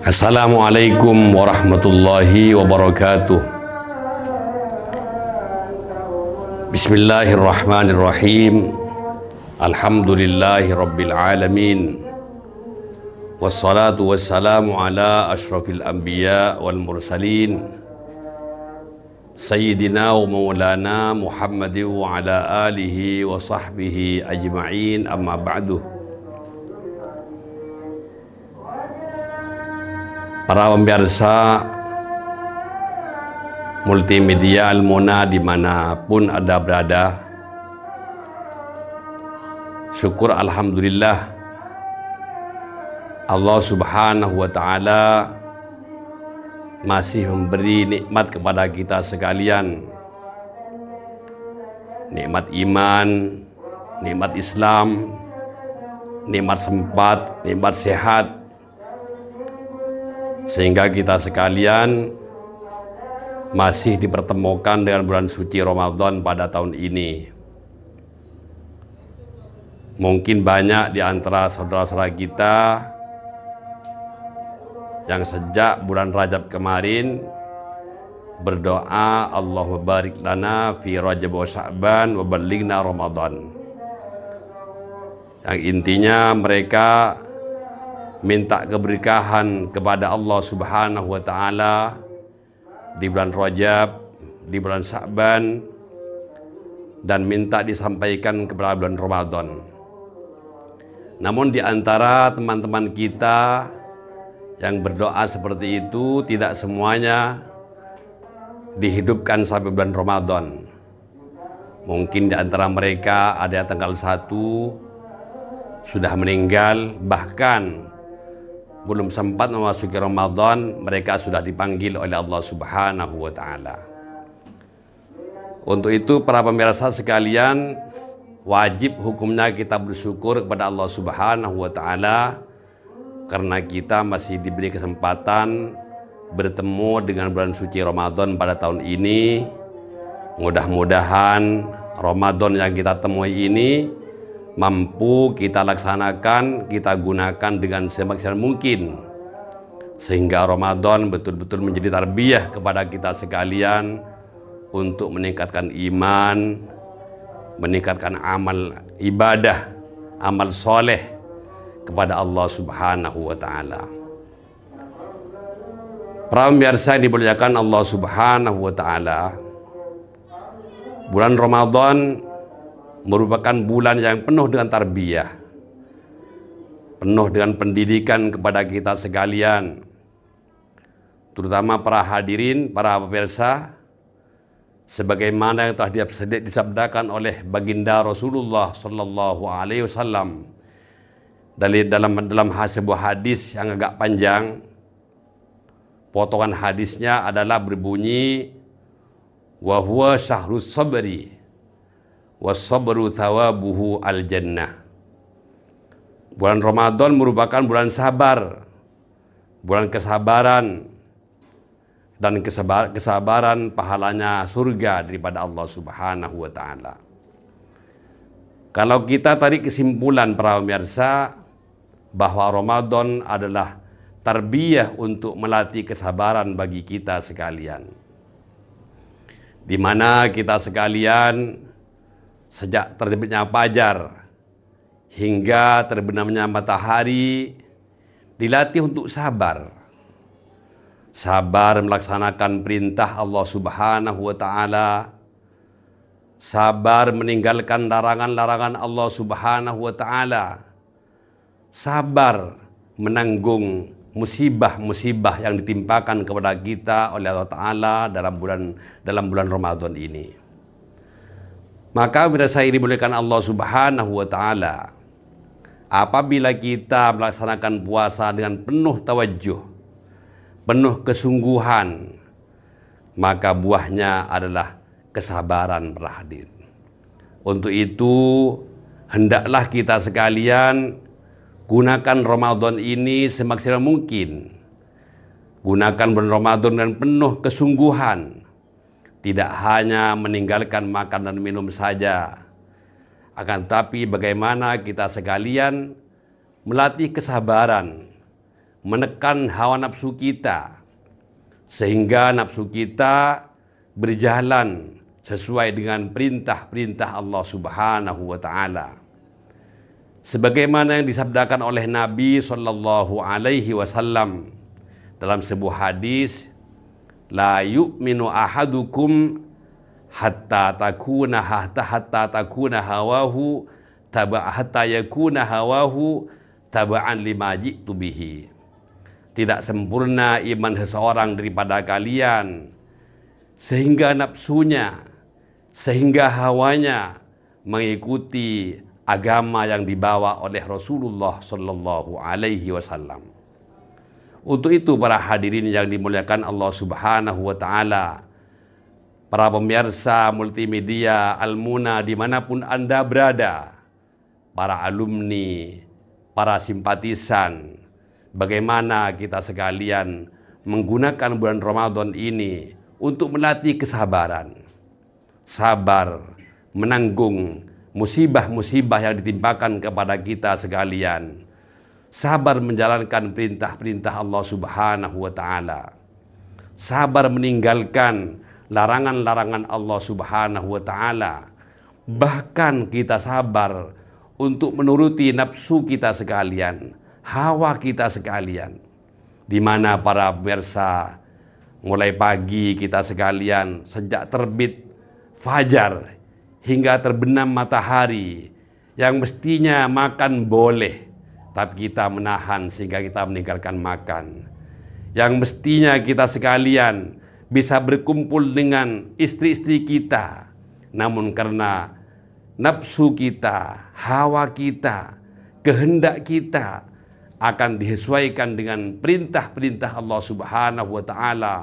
Assalamualaikum warahmatullahi wabarakatuh. Bismillahirrahmanirrahim. Alhamdulillahi rabbil alamin. Wassalatu wassalamu ala ashrafil anbiya wal mursalin Sayyidina wa maulana Muhammadin wa ala alihi wa sahbihi ajma'in, amma ba'du. Para pemirsa multimedia Al-Muna dimanapun Anda berada, syukur alhamdulillah Allah subhanahu wa ta'ala masih memberi nikmat kepada kita sekalian. Nikmat iman, nikmat Islam, nikmat sempat, nikmat sehat, sehingga kita sekalian masih dipertemukan dengan bulan suci Ramadan pada tahun ini. Mungkin banyak di antara saudara-saudara kita yang sejak bulan Rajab kemarin berdoa, Allahumma barik lana fi Rajab wa Sya'ban wa ballighna Ramadan. Yang intinya mereka minta keberkahan kepada Allah subhanahu wa ta'ala di bulan Rajab, di bulan Sya'ban, dan minta disampaikan kepada bulan Ramadan. Namun di antara teman-teman kita yang berdoa seperti itu, tidak semuanya dihidupkan sampai bulan Ramadan. Mungkin di antara mereka ada yang tanggal 1 sudah meninggal, bahkan belum sempat memasuki Ramadan mereka sudah dipanggil oleh Allah subhanahu wa ta'ala. Untuk itu para pemirsa sekalian, wajib hukumnya kita bersyukur kepada Allah subhanahu wa ta'ala karena kita masih diberi kesempatan bertemu dengan bulan suci Ramadan pada tahun ini. Mudah-mudahan Ramadan yang kita temui ini mampu kita laksanakan, kita gunakan dengan semaksimal mungkin, sehingga Ramadan betul-betul menjadi tarbiyah kepada kita sekalian untuk meningkatkan iman, meningkatkan amal ibadah, amal soleh kepada Allah subhanahu wa ta'ala. Para pemirsa yang dimuliakan Allah subhanahu wa ta'ala, bulan Ramadan merupakan bulan yang penuh dengan tarbiyah, penuh dengan pendidikan kepada kita sekalian, terutama para hadirin, para pemirsa, sebagaimana yang telah disabdakan oleh baginda Rasulullah Sallallahu Alaihi Wasallam dalam sebuah hadis yang agak panjang. Potongan hadisnya adalah berbunyi, wa huwa syahrus sabri was-sabru thawabuhu al-jannah. Bulan Ramadan merupakan bulan sabar, bulan kesabaran, dan kesabaran pahalanya surga daripada Allah subhanahu wa ta'ala. Kalau kita tarik kesimpulan para pemirsa bahwa Ramadan adalah tarbiyah untuk melatih kesabaran bagi kita sekalian, di mana kita sekalian sejak terbitnya fajar hingga terbenamnya matahari dilatih untuk sabar. Sabar melaksanakan perintah Allah subhanahu wa ta'ala, sabar meninggalkan larangan-larangan Allah subhanahu wa ta'ala, sabar menanggung musibah-musibah yang ditimpakan kepada kita oleh Allah ta'ala dalam bulan Ramadan ini. Maka bila saya dimuliakan Allah subhanahu wa ta'ala, apabila kita melaksanakan puasa dengan penuh tawajuh, penuh kesungguhan, maka buahnya adalah kesabaran para hadirin. Untuk itu hendaklah kita sekalian gunakan Ramadan ini semaksimal mungkin. Gunakan bulan Ramadan dengan penuh kesungguhan. Tidak hanya meninggalkan makan dan minum saja, akan tapi bagaimana kita sekalian melatih kesabaran, menekan hawa nafsu kita, sehingga nafsu kita berjalan sesuai dengan perintah-perintah Allah Subhanahu wa Ta'ala. Sebagaimana yang disabdakan oleh Nabi Sallallahu Alaihi Wasallam dalam sebuah hadis, la yu'minu ahadukum hatta takuna hawahu hatta yakuna hawahu taba'an lima ji'tu bihi. Tidak sempurna iman seseorang daripada kalian sehingga nafsunya, sehingga hawanya mengikuti agama yang dibawa oleh Rasulullah Sallallahu Alaihi Wasallam. Untuk itu para hadirin yang dimuliakan Allah Subhanahu wa Ta'ala, para pemirsa multimedia Al-Muna dimanapun Anda berada, para alumni, para simpatisan, bagaimana kita sekalian menggunakan bulan Ramadan ini untuk melatih kesabaran, sabar menanggung musibah-musibah yang ditimpakan kepada kita sekalian, sabar menjalankan perintah-perintah Allah Subhanahu wa Ta'ala, sabar meninggalkan larangan-larangan Allah Subhanahu wa Ta'ala, bahkan kita sabar untuk menuruti nafsu kita sekalian, hawa kita sekalian, di mana para pemirsa mulai pagi kita sekalian sejak terbit fajar hingga terbenam matahari, yang mestinya makan boleh, tapi kita menahan sehingga kita meninggalkan makan. Yang mestinya kita sekalian bisa berkumpul dengan istri-istri kita, namun karena nafsu kita, hawa kita, kehendak kita akan disesuaikan dengan perintah-perintah Allah Subhanahu wa Ta'ala,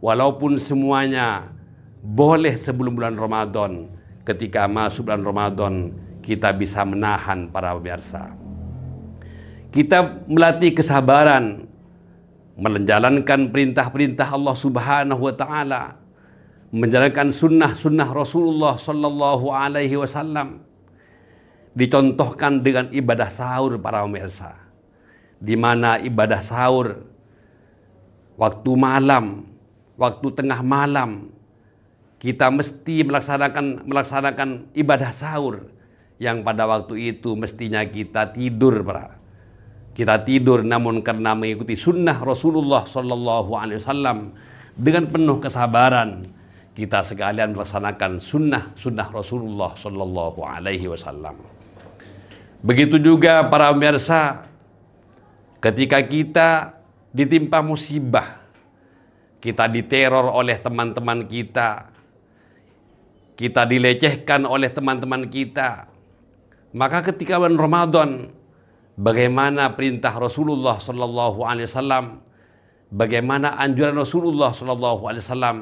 walaupun semuanya boleh sebelum bulan Ramadan. Ketika masuk bulan Ramadan, kita bisa menahan para pemirsa. Kita melatih kesabaran, menjalankan perintah-perintah Allah Subhanahu wa Ta'ala, menjalankan sunnah-sunnah Rasulullah Sallallahu Alaihi Wasallam. Dicontohkan dengan ibadah sahur para pemirsa, di mana ibadah sahur waktu malam, waktu tengah malam, kita mesti melaksanakan ibadah sahur yang pada waktu itu mestinya kita tidur, para. Kita tidur, namun karena mengikuti sunnah Rasulullah Sallallahu Alaihi Wasallam dengan penuh kesabaran, kita sekalian melaksanakan sunnah Rasulullah Sallallahu Alaihi Wasallam. Begitu juga para pemirsa, ketika kita ditimpa musibah, kita diteror oleh teman-teman kita dilecehkan oleh teman-teman kita, maka ketika bulan Ramadan, bagaimana perintah Rasulullah Sallallahu Alaihi Wasallam, bagaimana anjuran Rasulullah Sallallahu Alaihi Wasallam,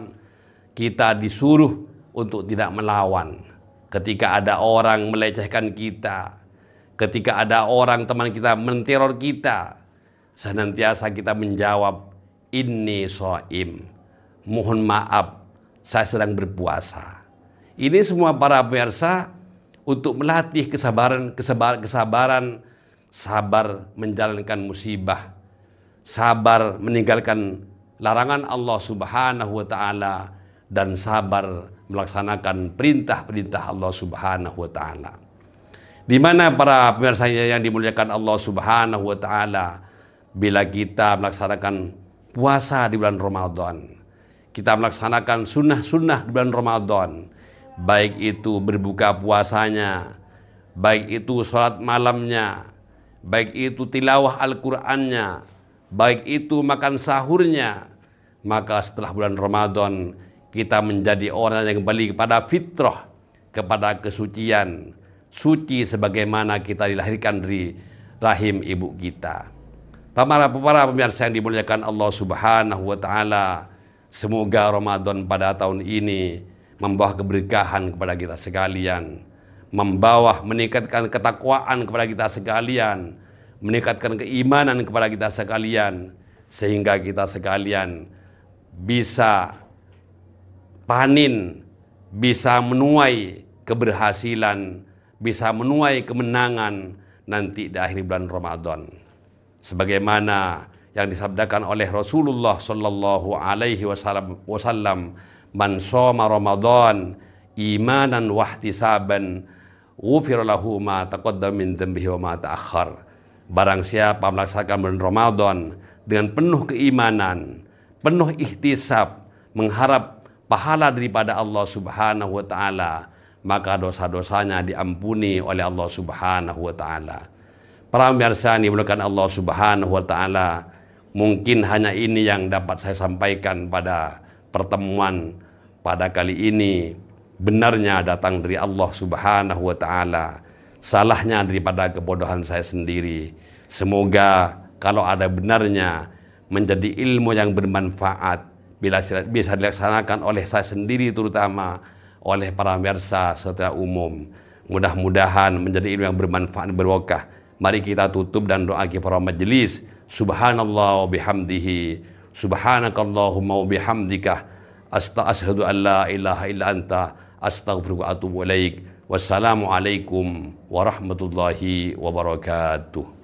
kita disuruh untuk tidak melawan. Ketika ada orang melecehkan kita, ketika ada orang teman kita menteror kita, senantiasa kita menjawab, inni shaim, mohon maaf, saya sedang berpuasa. Ini semua para pemirsa untuk melatih kesabaran, sabar menjalankan musibah, sabar meninggalkan larangan Allah Subhanahu wa Ta'ala, dan sabar melaksanakan perintah-perintah Allah Subhanahu wa Ta'ala. Di mana para pemirsa yang dimuliakan Allah Subhanahu wa Ta'ala, bila kita melaksanakan puasa di bulan Ramadan, kita melaksanakan sunnah-sunnah di bulan Ramadan, baik itu berbuka puasanya, baik itu sholat malamnya, baik itu tilawah Al-Qur'annya, baik itu makan sahurnya, maka setelah bulan Ramadan kita menjadi orang yang kembali kepada fitrah, kepada kesucian, suci sebagaimana kita dilahirkan dari rahim ibu kita. Para pemirsa yang dimuliakan Allah Subhanahu wa Ta'ala, semoga Ramadan pada tahun ini membawa keberkahan kepada kita sekalian, meningkatkan ketakwaan kepada kita sekalian, meningkatkan keimanan kepada kita sekalian, sehingga kita sekalian bisa panen, bisa menuai keberhasilan, bisa menuai kemenangan nanti di akhir bulan Ramadan. Sebagaimana yang disabdakan oleh Rasulullah sallallahu alaihi wasallam, man shoma Ramadan imanan wahtisaban ghufira lahu ma taqaddama min dhanbihi wa ma ta'akhkhar. Barang siapa melaksanakan bulan Ramadan dengan penuh keimanan, penuh ihtisab, mengharap pahala daripada Allah Subhanahu wa taala, maka dosa-dosanya diampuni oleh Allah Subhanahu wa taala. Para pemirsa yang dimuliakan Allah Subhanahu wa taala, mungkin hanya ini yang dapat saya sampaikan pada pertemuan pada kali ini. Benarnya datang dari Allah Subhanahu wa taala, salahnya daripada kebodohan saya sendiri. Semoga kalau ada benarnya menjadi ilmu yang bermanfaat bila bisa dilaksanakan oleh saya sendiri, terutama oleh para pemirsa secara umum. Mudah-mudahan menjadi ilmu yang bermanfaat, berkah. Mari kita tutup dan doa kifarah majelis. Subhanallah wa bihamdihi, subhanakallahumma wa bihamdika, asyhadu an la ilaha illa anta, astaghfiruka wa atubu ilaik. Wassalamualaikum warahmatullahi wabarakatuh.